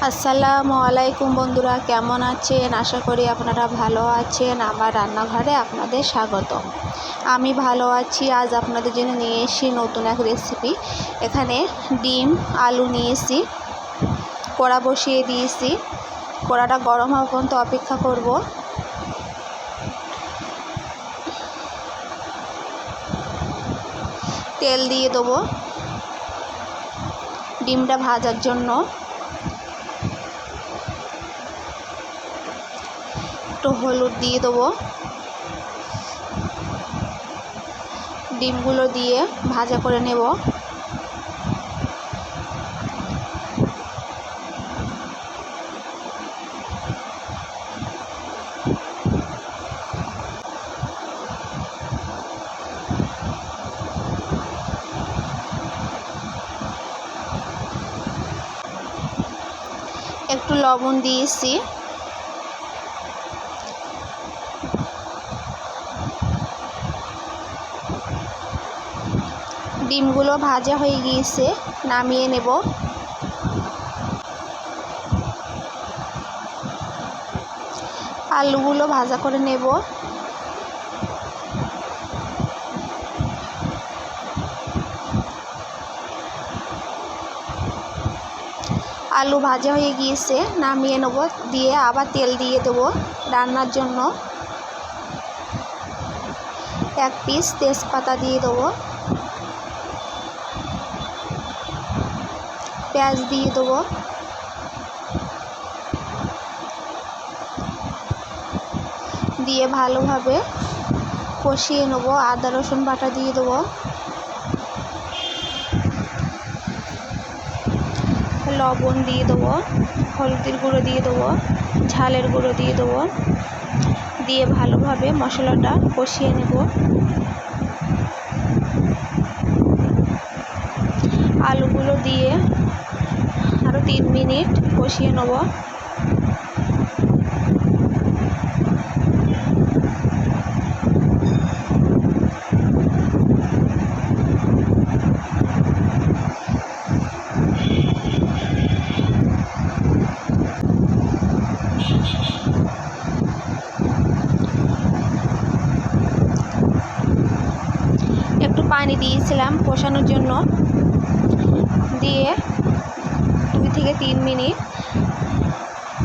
আসসালামু আলাইকুম বন্ধুরা, কেমন আছেন? আশা করি আপনারা ভালো আছেন। আমার রান্নাঘরে আপনাদের স্বাগতম। আমি ভালো আছি। আজ আপনাদের জন্য নিয়ে এসেছি নতুন এক রেসিপি। এখানে ডিম আলু নিয়েছি, কড়া বসিয়ে দিয়েছি। কড়াটা গরম হওয়া পর্যন্ত অপেক্ষা করব। তেল দিয়ে দেবো ডিমটা ভাজার জন্য। একটু হলুদ দিয়ে দেবো। ডিমগুলো দিয়ে ভাজা করে নেব। একটু লবণ দিয়েছি। ডিমগুলো ভাজা হয়ে গিয়েছে, নামিয়ে নেব। আলুগুলো ভাজা করে নেব। আলু ভাজা হয়ে গিয়েছে, নামিয়ে নেব। দিয়ে আবার তেল দিয়ে দেবো রান্নার জন্য। এক পিস তেজপাতা দিয়ে দেবো। পেঁয়াজ দিয়ে দেবো। দিয়ে ভালোভাবে কষিয়ে নেব। আদা রসুন বাটা দিয়ে দেবো। লবণ দিয়ে দেবো। হলুদের গুঁড়ো দিয়ে দেবো। ঝালের গুঁড়ো দিয়ে দেবো। দিয়ে ভালোভাবে মশলাটা কষিয়ে নেব। আলুগুলো দিয়ে আরও 3 মিনিট কষিয়ে নেব। একটু পানি দিয়েছিলাম কষানোর জন্য। দিয়ে 2 থেকে 3 মিনিট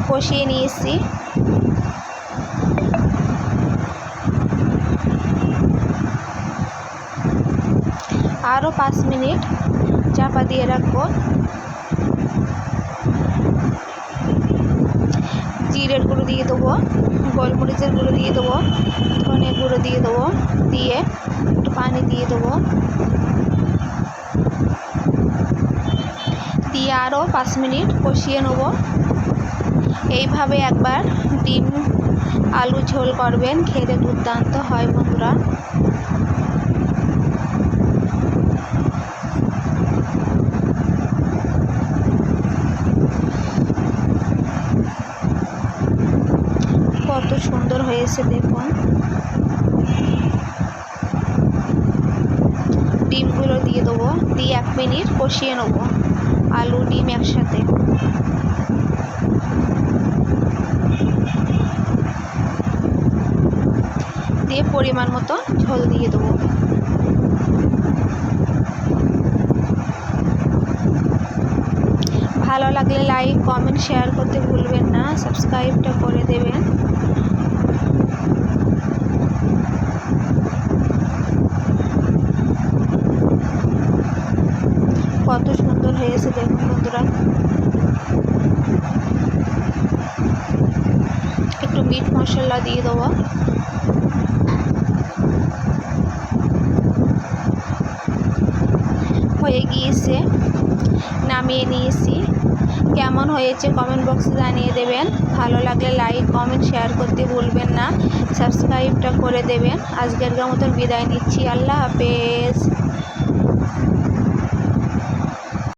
কষিয়ে নিয়েছি। আরও 5 মিনিট চাপা দিয়ে রাখবো। জিরের গুঁড়ো দিয়ে দেবো। গোলমরিচের গুঁড়ো দিয়ে দেবো। ধনে গুঁড়ো দিয়ে দেবো। দিয়ে একটু পানি দিয়ে দেবো। দিয়ে আরও 5 মিনিট কষিয়ে নেব। এইভাবে একবার ডিম আলু ঝোল করবেন, খেতে দুর্দান্ত হয় বন্ধুরা। কত সুন্দর হয়েছে দেখুন। ডিমগুলো দিয়ে দেবো। দিয়ে 1 মিনিট কষিয়ে নেব আলু ডিম একসাথে। দিয়ে পরিমাণ মতো ঝোল দিয়ে দেবো। ভালো লাগলে লাইক কমেন্ট শেয়ার করতে ভুলবেন না। সাবস্ক্রাইবটা করে দেবেন। কত সুন্দর হয়েছে দেখুন বন্ধুরা। একটু মিট মশলা দিয়ে দেবো। হয়ে গিয়েছে, নামিয়ে নিয়েছি। কেমন হয়েছে কমেন্ট বক্সে জানিয়ে দেবেন। ভালো লাগলে লাইক কমেন্ট শেয়ার করতে ভুলবেন না। সাবস্ক্রাইবটা করে দেবেন। আজকের মতন বিদায় নিচ্ছি। আল্লাহ হাফেজ।